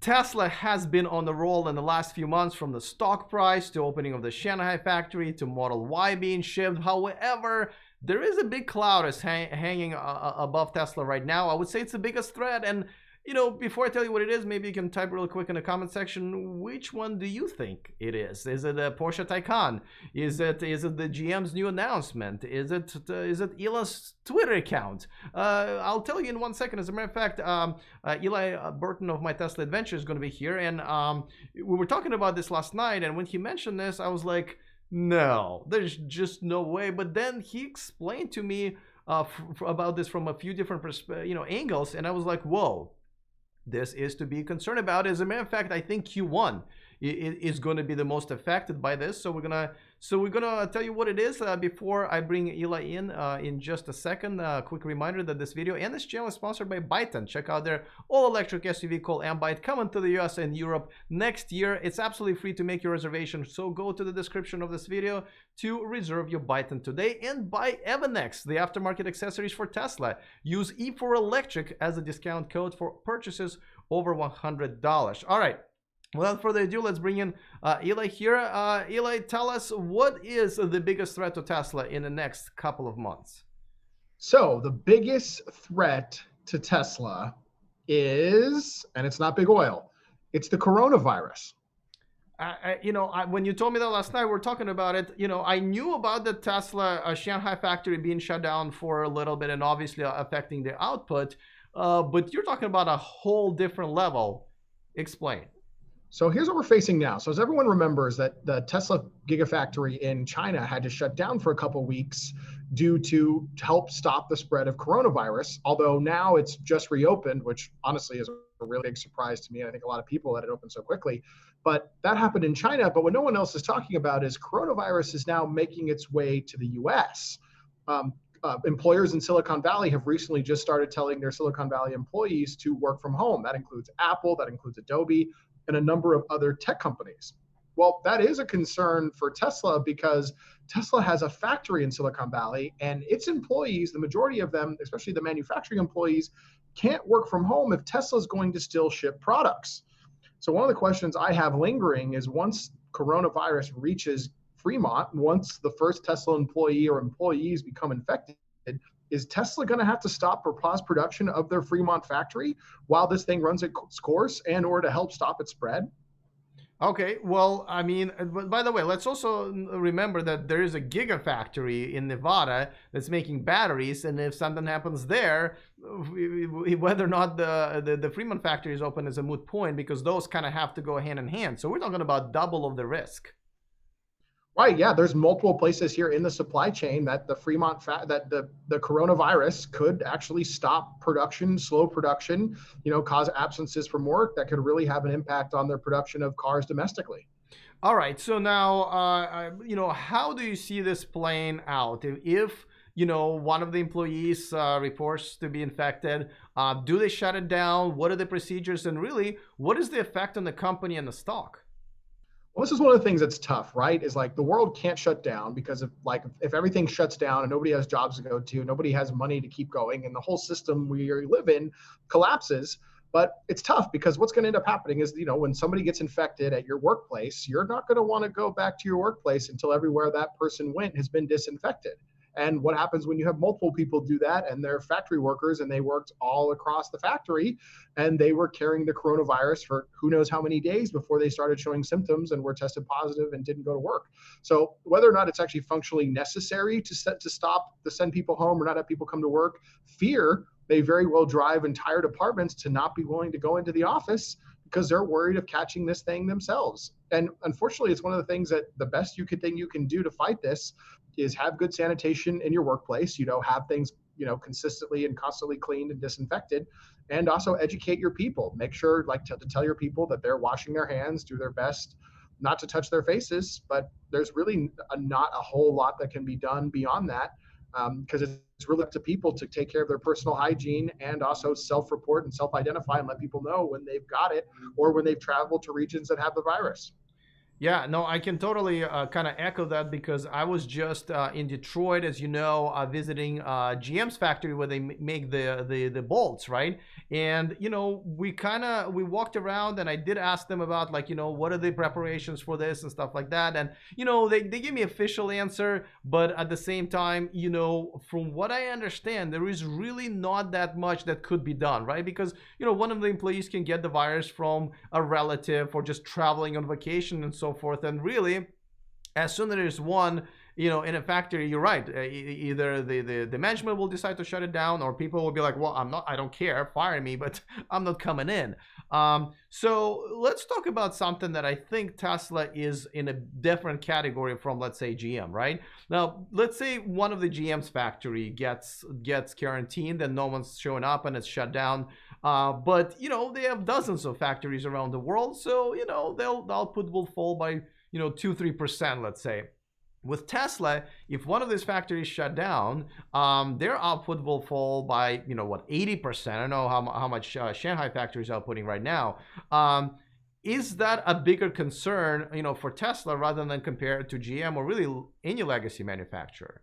Tesla has been on the roll in the last few months, from the stock price to opening of the Shanghai factory to Model Y being shipped. However, there is a big cloud is hanging above Tesla right now. I would say it's the biggest threat. And before I tell you what it is, maybe you can type real quick in the comment section, which one do you think it is? Is it a Porsche Taycan? Is it the GM's new announcement? Is it Elon's Twitter account? I'll tell you in 1 second. As a matter of fact, Eli Burton of My Tesla Adventures is going to be here, and we were talking about this last night. And when he mentioned this, I was like, no, there's just no way. But then he explained to me about this from a few different angles, and I was like, whoa. This is to be concerned about. As a matter of fact, I think Q1 is going to be the most affected by this. So we're gonna tell you what it is before I bring Eli in just a second. Quick reminder that this video and this channel is sponsored by Byton. Check out their all-electric SUV called Ambite, coming to the US and Europe next year. It's absolutely free to make your reservation. So go to the description of this video to reserve your Byton today, and buy Evanex, the aftermarket accessories for Tesla. Use E4Electric as a discount code for purchases over $100. All right. Without further ado, let's bring in Eli here. Eli, tell us, what is the biggest threat to Tesla in the next couple of months? So the biggest threat to Tesla is, and it's not big oil, it's the coronavirus. When you told me that last night, we were talking about it. I knew about the Tesla Shanghai factory being shut down for a little bit and obviously affecting the output. But you're talking about a whole different level. Explain. So here's what we're facing now. So as everyone remembers, that the Tesla Gigafactory in China had to shut down for a couple weeks due to help stop the spread of coronavirus. Although now it's just reopened, which honestly is a really big surprise to me. And I think a lot of people that it opened so quickly. But that happened in China. But what no one else is talking about is coronavirus is now making its way to the US. Employers in Silicon Valley have recently just started telling their Silicon Valley employees to work from home. That includes Apple, that includes Adobe, and a number of other tech companies. Well, that is a concern for Tesla, because Tesla has a factory in Silicon Valley, and its employees, the majority of them, especially the manufacturing employees, can't work from home if Tesla's going to still ship products. So one of the questions I have lingering is, once coronavirus reaches Fremont, once the first Tesla employee or employees become infected, is Tesla going to have to stop or pause production of their Fremont factory while this thing runs its course, and or to help stop its spread? Okay, well, I mean, by the way, let's also remember that there is a gigafactory in Nevada that's making batteries, and if something happens there, whether or not the Fremont factory is open is a moot point, because those kind of have to go hand in hand. So we're talking about double of the risk. Right. Yeah. There's multiple places here in the supply chain that the the coronavirus could actually stop production, slow production, cause absences from work that could really have an impact on their production of cars domestically. All right. So now, how do you see this playing out? If one of the employees reports to be infected, do they shut it down? What are the procedures? And really, what is the effect on the company and the stock? Well, this is one of the things that's tough, right? Is like, the world can't shut down, because if everything shuts down and nobody has jobs to go to, nobody has money to keep going, and the whole system we live in collapses. But it's tough, because what's going to end up happening is, when somebody gets infected at your workplace, you're not going to want to go back to your workplace until everywhere that person went has been disinfected. And what happens when you have multiple people do that, and they're factory workers, and they worked all across the factory, and they were carrying the coronavirus for who knows how many days before they started showing symptoms and were tested positive and didn't go to work. So whether or not it's actually functionally necessary to send people home or not have people come to work, fear may very well drive entire departments to not be willing to go into the office, because they're worried of catching this thing themselves. And unfortunately, it's one of the things that the best thing you can do to fight this is have good sanitation in your workplace, have things, consistently and constantly cleaned and disinfected, and also educate your people. Make sure to tell your people that they're washing their hands, do their best not to touch their faces. But there's really not a whole lot that can be done beyond that, because it's really up to people to take care of their personal hygiene, and also self-report and self-identify and let people know when they've got it or when they've traveled to regions that have the virus. Yeah, no, I can totally kind of echo that because I was just in Detroit, as you know, visiting GM's factory where they make the bolts, right? And we walked around, and I did ask them about, like, what are the preparations for this and stuff like that. And they gave me official answer, but at the same time, from what I understand, there is really not that much that could be done, right? Because one of the employees can get the virus from a relative or just traveling on vacation and so forth. And really, as soon as there's one, in a factory, you're right. Either the management will decide to shut it down, or people will be like, well, I don't care, fire me, but I'm not coming in. So let's talk about something that I think Tesla is in a different category from, let's say, GM, right? Now, let's say one of the GM's factory gets quarantined and no one's showing up and it's shut down. But they have dozens of factories around the world, so the output will fall by 2-3%, let's say. With Tesla, if one of these factories shut down, their output will fall by 80%. I don't know how much Shanghai factory is outputting right now. Is that a bigger concern for Tesla rather than compared to GM or really any legacy manufacturer?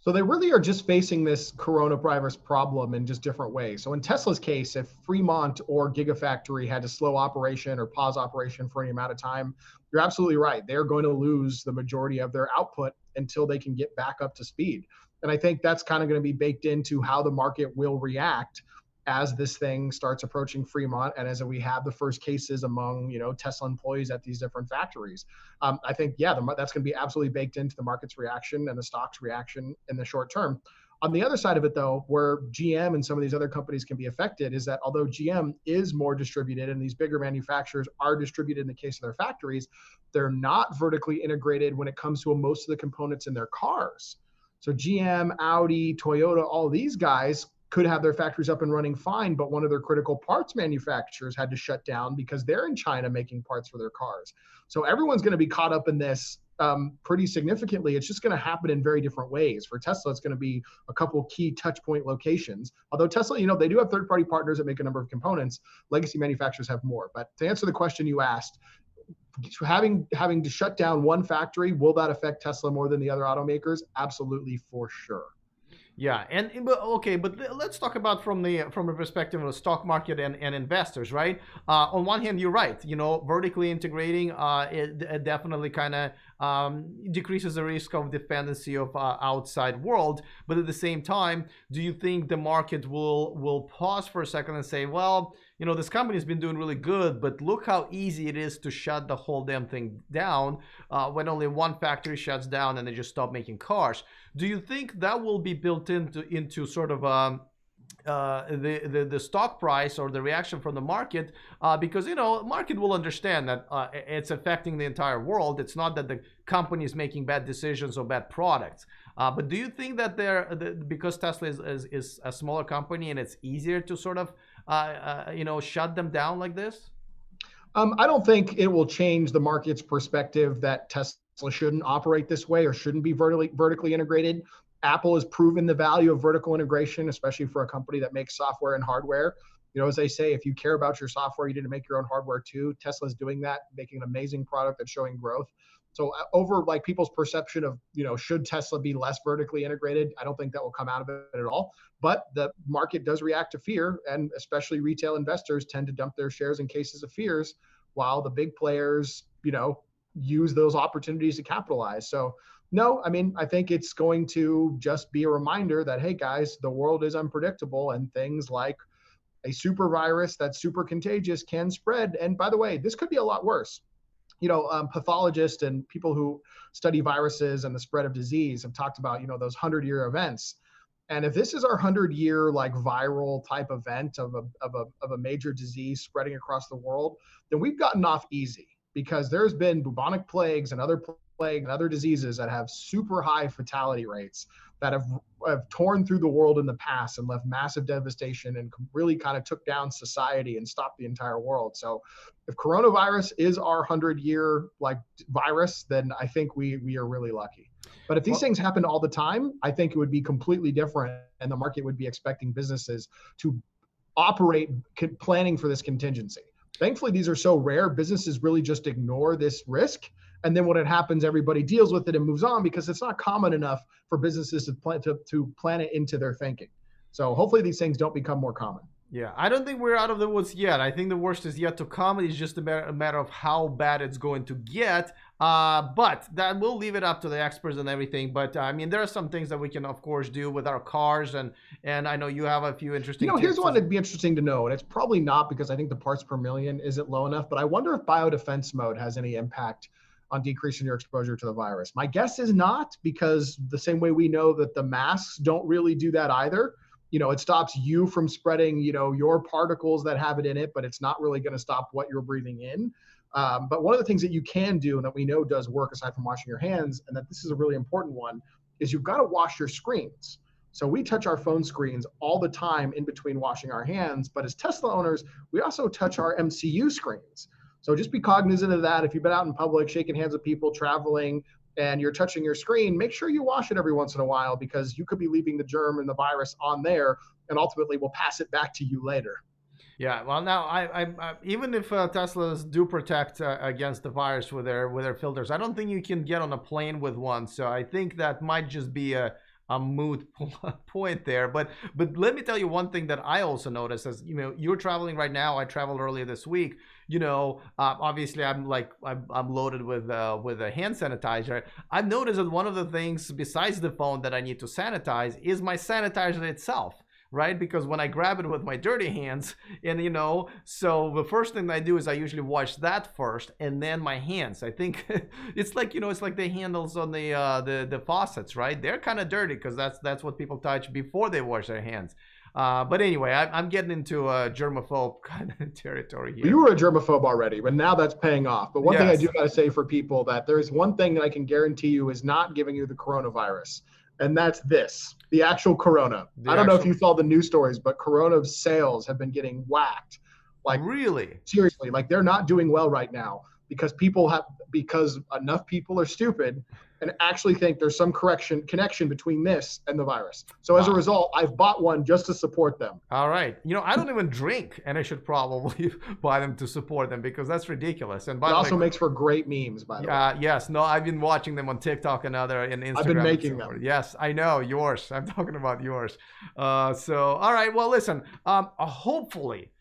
So they really are just facing this coronavirus problem in just different ways. So in Tesla's case, if Fremont or Gigafactory had to slow operation or pause operation for any amount of time, you're absolutely right. They're going to lose the majority of their output until they can get back up to speed. And I think that's kind of going to be baked into how the market will react as this thing starts approaching Fremont, and as we have the first cases among Tesla employees at these different factories. I think that's going to be absolutely baked into the market's reaction and the stock's reaction in the short term. On the other side of it, though, where GM and some of these other companies can be affected is that although GM is more distributed and these bigger manufacturers are distributed in the case of their factories, they're not vertically integrated when it comes to most of the components in their cars. So GM, Audi, Toyota, all these guys could have their factories up and running fine, but one of their critical parts manufacturers had to shut down because they're in China making parts for their cars. So everyone's going to be caught up in this pretty significantly. It's just going to happen in very different ways. For Tesla, it's going to be a couple of key touch point locations. Although Tesla, they do have third-party partners that make a number of components. Legacy manufacturers have more. But to answer the question you asked, having to shut down one factory, will that affect Tesla more than the other automakers? Absolutely, for sure. Yeah, but let's talk about from the perspective of the stock market and investors, right? On one hand, you're right. Vertically integrating it definitely kind of decreases the risk of dependency of outside world. But at the same time, do you think the market will pause for a second and say, well, this company's been doing really good, but look how easy it is to shut the whole damn thing down when only one factory shuts down and they just stop making cars. Do you think that will be built into sort of the stock price or the reaction from the market? Because market will understand that it's affecting the entire world. It's not that the company is making bad decisions or bad products. But do you think that because Tesla is a smaller company and it's easier to sort of shut them down like this? I don't think it will change the market's perspective that Tesla shouldn't operate this way or shouldn't be vertically integrated. Apple has proven the value of vertical integration, especially for a company that makes software and hardware. As they say, if you care about your software, you need to make your own hardware too. Tesla's doing that, making an amazing product that's showing growth. So over people's perception of, should Tesla be less vertically integrated, I don't think that will come out of it at all. But the market does react to fear, and especially retail investors tend to dump their shares in cases of fears, while the big players, use those opportunities to capitalize. So no, I think it's going to just be a reminder that, hey guys, the world is unpredictable, and things like a super virus that's super contagious can spread. And by the way, this could be a lot worse. Pathologists and people who study viruses and the spread of disease have talked about, those 100-year events. And if this is our 100-year viral type event of a major disease spreading across the world, then we've gotten off easy, because there's been bubonic plagues and other plague and other diseases that have super high fatality rates that have torn through the world in the past and left massive devastation and really kind of took down society and stopped the entire world. So if coronavirus is our 100-year virus, then I think we are really lucky. But if these things happen all the time, I think it would be completely different, and the market would be expecting businesses to operate planning for this contingency. Thankfully, these are so rare. Businesses really just ignore this risk. And then when it happens, everybody deals with it and moves on because it's not common enough for businesses to plan it into their thinking. So hopefully these things don't become more common. Yeah, I don't think we're out of the woods yet. I think the worst is yet to come. It's just a matter of how bad it's going to get. But that we'll leave it up to the experts and everything. But I mean, there are some things that we can, of course, do with our cars, and I know you have a few interesting. Here's one that'd be interesting to know, and it's probably not because I think the parts per million isn't low enough. But I wonder if biodefense mode has any impact on decreasing your exposure to the virus. My guess is not, because the same way we know that the masks don't really do that either. It stops you from spreading, your particles that have it in it, but it's not really going to stop what you're breathing in. But one of the things that you can do and that we know does work aside from washing your hands, and that this is a really important one, is you've got to wash your screens. So we touch our phone screens all the time in between washing our hands, but as Tesla owners, we also touch our MCU screens. So just be cognizant of that. If you've been out in public, shaking hands with people, traveling, and you're touching your screen, make sure you wash it every once in a while, because you could be leaving the germ and the virus on there, and ultimately we'll pass it back to you later. Yeah, well, now I even if Teslas do protect against the virus with their filters, I don't think you can get on a plane with one. So I think that might just be a moot point there. But let me tell you one thing that I also noticed. As you're traveling right now, I traveled earlier this week. Obviously I'm loaded with a hand sanitizer. I've noticed that one of the things besides the phone that I need to sanitize is my sanitizer itself. Right? Because when I grab it with my dirty hands, and so the first thing I do is I usually wash that first, and then my hands. I think it's like it's like the handles on the faucets, right? They're kind of dirty because that's what people touch before they wash their hands. But anyway, I'm getting into a germaphobe kind of territory here. You were a germaphobe already, but now that's paying off. But one thing I do got to say for people, that there is one thing that I can guarantee you is not giving you the coronavirus. And that's the actual corona. I don't know if you saw the news stories, but corona sales have been getting whacked. Like, really? Seriously, like they're not doing well right now because enough people are stupid and actually think there's some connection between this and the virus. So as a result, I've bought one just to support them. All right. I don't even drink, and I should probably buy them to support them because that's ridiculous. And it also makes for great memes, by the way. Yes. No, I've been watching them on TikTok and Instagram. I've been making them. Yes, I know. Yours. I'm talking about yours. So, all right. Well, listen, hopefully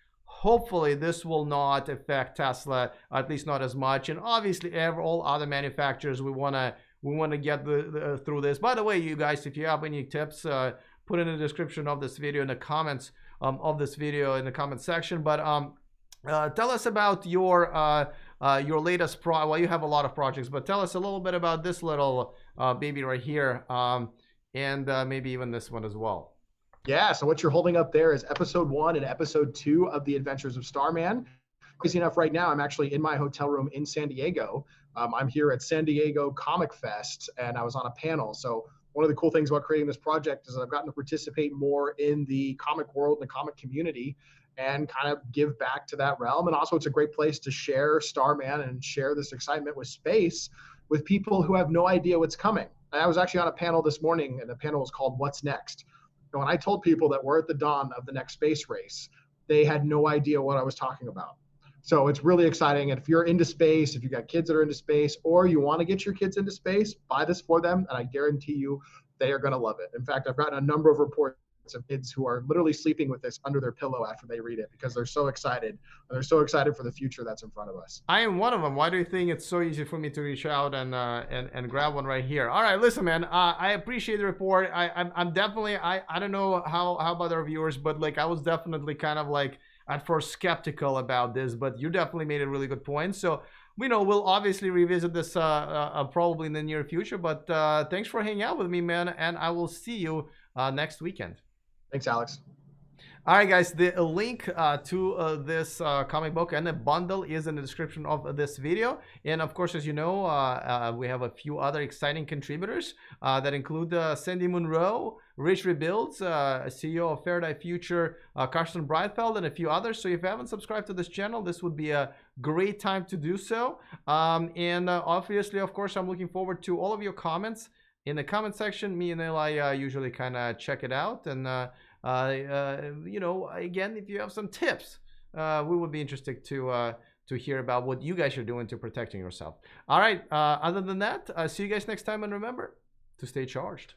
this will not affect Tesla, at least not as much. And obviously all other manufacturers, we want to get through this. By the way, you guys, if you have any tips, put in the description of this video, in the comments of this video, in the comment section. But tell us about your latest well, you have a lot of projects, but tell us a little bit about this little baby right here, and maybe even this one as well. Yeah, so what you're holding up there is episode 1 and episode 2 of the Adventures of Starman. Crazy enough, right now I'm actually in my hotel room in San Diego. I'm here at San Diego Comic Fest, and I was on a panel. So one of the cool things about creating this project is I've gotten to participate more in the comic world and the comic community and kind of give back to that realm. And also it's a great place to share Starman and share this excitement with space with people who have no idea what's coming. And I was actually on a panel this morning, and the panel was called What's Next? And when I told people that we're at the dawn of the next space race, they had no idea what I was talking about. So it's really exciting. And if you're into space, if you got kids that are into space, or you want to get your kids into space, buy this for them. And I guarantee you, they are going to love it. In fact, I've gotten a number of reports of kids who are literally sleeping with this under their pillow after they read it because they're so excited. And they're so excited for the future that's in front of us. I am one of them. Why do you think it's so easy for me to reach out and grab one right here? All right, listen, man. I appreciate the report. I'm definitely. I don't know how about our viewers, but like I was definitely kind of like at first skeptical about this, but you definitely made a really good point. So we'll obviously revisit this probably in the near future. But thanks for hanging out with me, man. And I will see you next weekend. Thanks, Alex. All right, guys, the link to this comic book and the bundle is in the description of this video. And of course, as you know, we have a few other exciting contributors that include Sandy Monroe, Rich Rebuilds, CEO of Faraday Future, Carsten Breitfeld, and a few others. So if you haven't subscribed to this channel, this would be a great time to do so. And obviously, of course, I'm looking forward to all of your comments in the comment section. Me and Eli usually kind of check it out. And again, if you have some tips we would be interested to hear about what you guys are doing to protecting yourself. All right. Other than that, see you guys next time, and remember to stay charged.